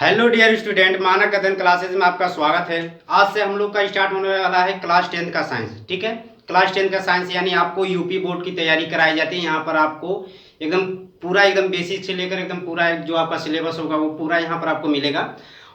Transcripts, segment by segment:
Hello dear student, मानक कथन classes में आपका स्वागत है। आज से हम लोग का स्टार्ट होने वाला है क्लास 10 का साइंस। ठीक है, क्लास 10 का साइंस यानी आपको यूपी बोर्ड की तैयारी कराई जाती है। यहाँ पर आपको एकदम पूरा एकदम बेसिक से लेकर एकदम पूरा जो आपका सिलेबस होगा वो पूरा यहाँ पर आपको मिलेगा।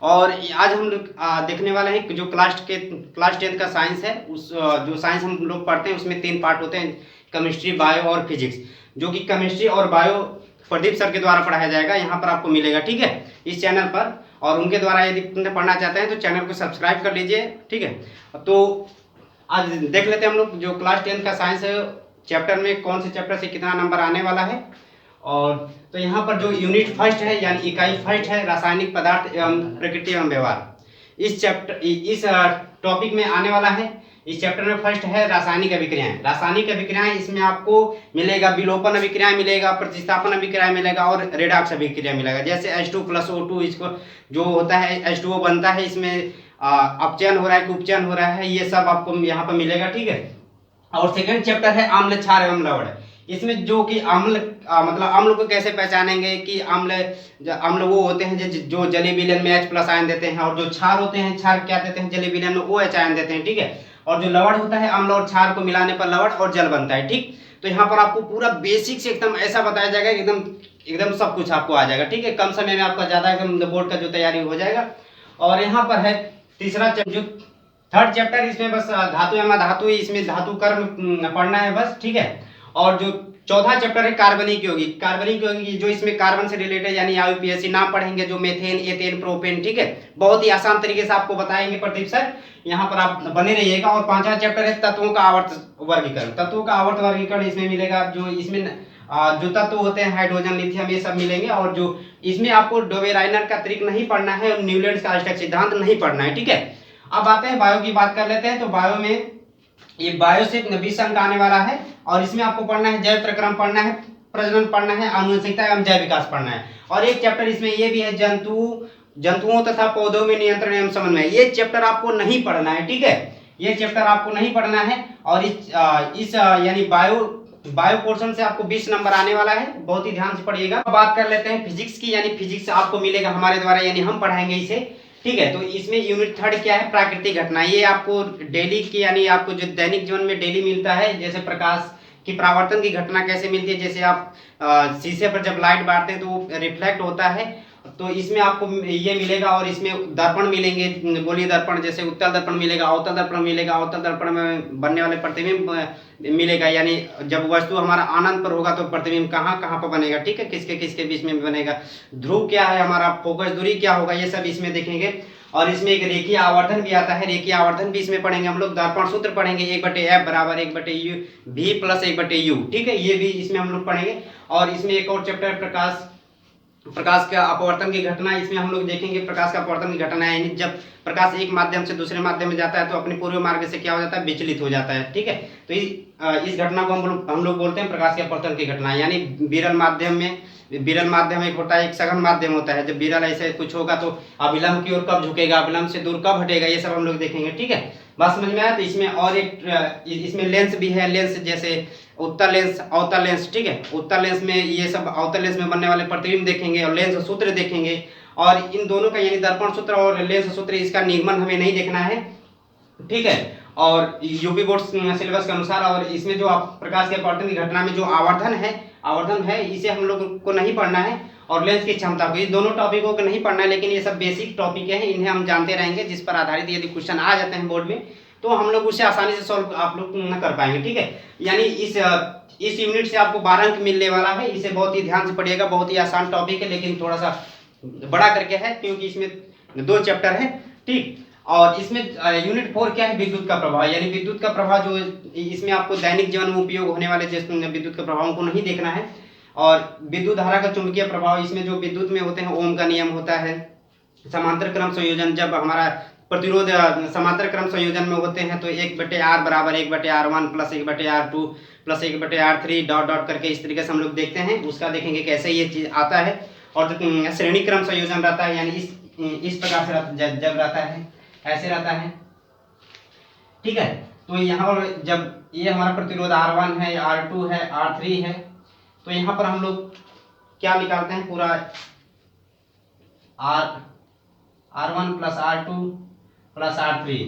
और आज हम लोग देखने वाले हैं कि जो क्लास 10 का साइंस है, उस जो साइंस हम लोग पढ़ते हैं उसमें 3 पार्ट होते हैं, केमिस्ट्री, बायो और फिजिक्स। जो कि केमिस्ट्री और बायो प्रदीप सर के द्वारा पढ़ाया जाएगा, यहाँ पर आपको मिलेगा। ठीक है, इस चैनल पर। और उनके द्वारा यदि पढ़ना चाहते हैं तो चैनल को सब्सक्राइब कर लीजिए। ठीक है, तो आज देख लेते हैं हम लोग जो क्लास 10 का साइंस है, चैप्टर में कौन से चैप्टर से कितना नंबर आने वाला है। और तो यहाँ पर जो यूनिट फर्स्ट है यानी इकाई फर्स्ट है, रासायनिक पदार्थ एवं प्रकृति एवं व्यवहार। इस टॉपिक में आने वाला है। इस चैप्टर में फर्स्ट है रासायनिक अभिक्रियाएं। रासायनिक अभिक्रियाएं, इसमें आपको मिलेगा विलोपन अभिक्रिया मिलेगा, प्रतिस्थापन अभिक्रिया मिलेगा और रेडॉक्स अभिक्रिया मिलेगा। जैसे H2+O2 इसको जो होता है H2O बनता है, इसमें अपचयन हो रहा है कि उपचयन हो रहा है, ये सब आपको यहाँ पर मिलेगा। ठीक है, और सेकंड चैप्टर है अम्ल, क्षार एवं लवण। इसमें जो कि अम्ल मतलब अम्ल को कैसे पहचानेंगे कि अम्ल वो होते हैं जो जलीय विलयन में H+ आयन देते हैं, और जो क्षार होते हैं, क्षार क्या देते हैं जलीय विलयन में OH आयन देते हैं। ठीक है, और जो लवण होता है, अम्ल और क्षार को मिलाने पर लवण और जल बनता है। ठीक, तो यहाँ पर आपको पूरा बेसिक से एकदम ऐसा बताया जाएगा, एकदम एकदम सब कुछ आपको आ जाएगा। ठीक है, कम समय में आपका ज्यादा एकदम बोर्ड का जो तैयारी हो जाएगा। और यहाँ पर है तीसरा जो थर्ड चैप्टर, इसमें बस धातु एवं धातु, इसमें धातु कर्म पढ़ना है बस। ठीक है, और जो चौथा चैप्टर है कार्बनिक यौगिक। कार्बनिक यौगिक जो इसमें कार्बन से रिलेटेड यानी IUPAC नाम पढ़ेंगे, जो मेथेन, एथेन, प्रोपेन। ठीक है, बहुत ही आसान तरीके से आपको बताएंगे प्रदीप सर, यहाँ पर आप बने रहिएगा। और पांचवा चैप्टर है तत्वों का आवर्त वर्गीकरण। तत्वों का आवर्त वर्गीकरण इसमें मिलेगा। जो इसमें जो तत्व होते हैं हाइड्रोजन, लिथियम, ये सब मिलेंगे। और जो इसमें आपको डोबेराइनर का त्रिक नहीं पढ़ना है और न्यूलैंड का अष्टक सिद्धांत नहीं पढ़ना है। ठीक है, अब आते हैं बायो की बात कर लेते हैं। तो बायो में ये बायो से 20 अंक आने वाला है। और इसमें आपको पढ़ना है जैव प्रक्रम पढ़ना है, प्रजनन पढ़ना है, आनुवंशिकता एवं जैव विकास पढ़ना है। और एक चैप्टर इसमें ये भी है जंतुओं तथा पौधों में नियंत्रण एवं समन्वय। ये चैप्टर आपको नहीं पढ़ना है। ठीक है, ये चैप्टर आपको नहीं पढ़ना है। और इस यानी बायो पोर्शन से आपको 20 नंबर आने वाला है, बहुत ही ध्यान से पढ़िएगा। बात कर लेते हैं फिजिक्स की, यानी फिजिक्स आपको मिलेगा हमारे द्वारा, यानी हम पढ़ाएंगे इसे। ठीक है, तो इसमें यूनिट थर्ड क्या है, प्राकृतिक घटना। ये आपको डेली की यानी आपको जो दैनिक जीवन में डेली मिलता है, जैसे प्रकाश की परावर्तन की घटना कैसे मिलती है। जैसे आप शीशे पर जब लाइट मारते हैं तो वो रिफ्लेक्ट होता है, तो इसमें आपको ये मिलेगा। और इसमें दर्पण मिलेंगे, गोलीय दर्पण, जैसे उत्तल दर्पण मिलेगा, अवतल दर्पण मिलेगा। अवतल दर्पण में बनने वाले प्रतिबिंब मिलेगा, यानी जब वस्तु हमारा आनंद पर होगा तो प्रतिबिंब कहाँ कहाँ पर बनेगा। ठीक है, किसके किसके बीच में बनेगा, ध्रुव क्या है हमारा, फोकस दूरी क्या होगा, ये सब इसमें देखेंगे। और इसमें एक रेखीय आवर्धन भी आता है, रेखीय आवर्धन भी इसमें पढ़ेंगे हम लोग। दर्पण सूत्र पढ़ेंगे, 1/F बराबर 1/U V प्लस 1/U। ठीक है, ये भी इसमें हम लोग पढ़ेंगे। और इसमें एक और चैप्टर प्रकाश का अपवर्तन की घटना, इसमें हम लोग देखेंगे प्रकाश का अपवर्तन की घटना, यानी जब प्रकाश एक माध्यम से दूसरे माध्यम में जाता है तो अपने पूर्व मार्ग से क्या हो जाता है, विचलित हो जाता है। ठीक है, तो इस घटना को हम लोग बोलते हैं प्रकाश के अपवर्तन की घटना। यानी विरल माध्यम एक होता है, एक सघन माध्यम होता है। जब विरल ऐसे कुछ होगा तो अविलंब की ओर कब झुकेगा, अविलंब से दूर कब हटेगा, ये सब हम लोग देखेंगे। ठीक है, बात समझ में आया। तो इसमें और एक इसमें लेंस भी है, लेंस जैसे उत्तल लेंस, अवतल लेंस। ठीक है, उत्तल लेंस में ये सब, अवतल लेंस में बनने वाले प्रतिबिंब देखेंगे और लेंस सूत्र देखेंगे। और इन दोनों का यानी दर्पण सूत्र और लेंस सूत्र, इसका निगमन हमें नहीं देखना है। ठीक है, और यूपी बोर्ड सिलेबस के अनुसार। और इसमें जो आप प्रकाश के अपवर्तन की घटना में जो आवर्धन है इसे हम लोग को नहीं पढ़ना है। और लेंस की क्षमता को, इस दोनों टॉपिकों को नहीं पढ़ना है, लेकिन ये सब बेसिक टॉपिक है, इन्हें हम जानते रहेंगे, जिस पर आधारित यदि क्वेश्चन आ जाते हैं बोर्ड में तो हम लोग उसे आसानी से सॉल्व आप लोग न कर पाएंगे। ठीक है, यानी इस यूनिट से आपको 12 अंक मिलने वाला है। इसे बहुत ही ध्यान से पढ़िएगा, बहुत ही आसान टॉपिक है, लेकिन थोड़ा सा बड़ा करके है क्योंकि इसमें 2 चैप्टर है। ठीक, और इसमें यूनिट 4 क्या है, विद्युत का प्रभाव। यानी विद्युत का प्रभाव जो इसमें आपको दैनिक जीवन में उपयोग होने वाले विद्युत के प्रभावों को नहीं देखना है। और विद्युत धारा का चुंबकीय प्रभाव, इसमें जो विद्युत में होते हैं ओम का नियम होता है। समांतर क्रम संयोजन, जब हमारा प्रतिरोध समांतर क्रम संयोजन में होते हैं तो 1/R बराबर 1/R1 plus 1/R2 plus 1/R3 dot dot करके इस तरीके से हम लोग देखते हैं, उसका देखेंगे कैसे ये चीज आता है। और जो श्रेणी क्रम संयोजन रहता है, यानी इस प्रकार से जब रहता है, ऐसे रहता है। ठीक है, तो यहाँ पर जब ये हमारा प्रतिरोध R1 है, R2 है, R3 है, तो यहाँ पर हम लोग क्या निकालते हैं, पूरा R1 plus R2 plus R3,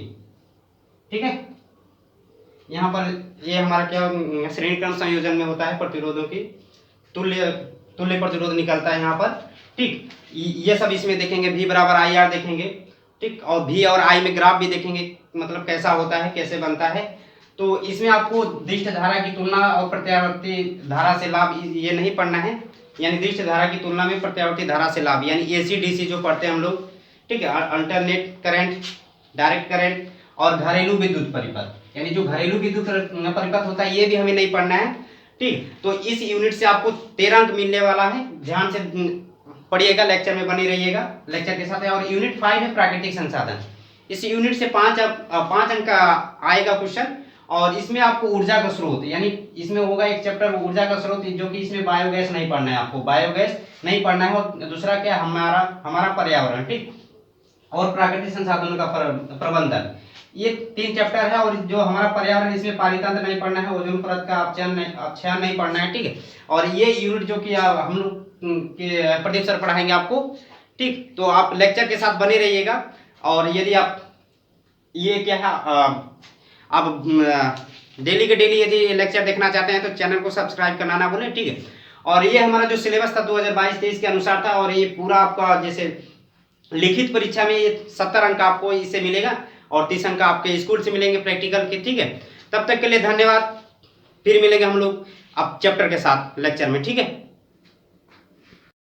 ठीक है। यहाँ पर ये हमारा क्या श्रेणी क्रम संयोजन में होता है प्रतिरोधों की तुल्य प्रतिरोध निकलता है यहाँ पर, ठीक। ये सब इसमें देखेंगे, V बराबर IR देखेंगे, ठीक, और V और I में ग्राफ भी देखेंगे, मतलब कैसा होता है, कैसे बनता है। तो इसमें आपको दृष्ट धारा की तुलना और प्रत्यावर्ती धारा से लाभ ये नहीं पढ़ना है, यानी दृष्ट धारा की तुलना में प्रत्यावर्ती धारा से लाभ, यानी AC DC जो पढ़ते हैं हम लोग, ठीक है, अल्टरनेट करंट, डायरेक्ट करंट और घरेलू विद्युत परिपथ, यानी जो घरेलू विद्युत परिपथ होता है ये भी हमें नहीं पढ़ना है, ठीक। तो इस यूनिट से आपको 13 अंक मिलने वाला है, ध्यान से पढ़िएगा, लेक्चर में बनी रहिएगा, लेक्चर के साथ है। और यूनिट 5 है प्राकृतिक संसाधन, इस यूनिट से 5 अंक का आएगा क्वेश्चन। और इसमें आपको ऊर्जा का स्रोत, यानी इसमें होगा एक चैप्टर ऊर्जा का स्रोत, जो कि इसमें बायोगैस नहीं पढ़ना है, आपको बायोगैस नहीं पढ़ना है। और दूसरा क्या, हमारा पर्यावरण, ठीक, और प्राकृतिक संसाधनों का प्रबंधन, ये 3 चैप्टर है। और जो हमारा पर्यावरण, इसमें पारितंत्र नहीं पढ़ना है, ओजोन परत का अपक्षयन नहीं पढ़ना है, ठीक है। और ये यूनिट जो कि हम लोग के प्रदीप सर पढ़ाएंगे आपको, ठीक। तो आप लेक्चर के साथ बने रहिएगा। और यदि आप ये क्या है, आप डेली के डेली यदि लेक्चर देखना चाहते हैं तो चैनल को सब्सक्राइब करना ना भूलें, ठीक है। और ये हमारा जो सिलेबस था 2022-23 के अनुसार था, और ये पूरा आपका जैसे लिखित परीक्षा में ये 70 अंक आपको इससे मिलेगा और 30 अंक आपके स्कूल से मिलेंगे प्रैक्टिकल के, ठीक है। तब तक के लिए धन्यवाद, फिर मिलेंगे हम लोग अब चैप्टर के साथ लेक्चर में, ठीक है।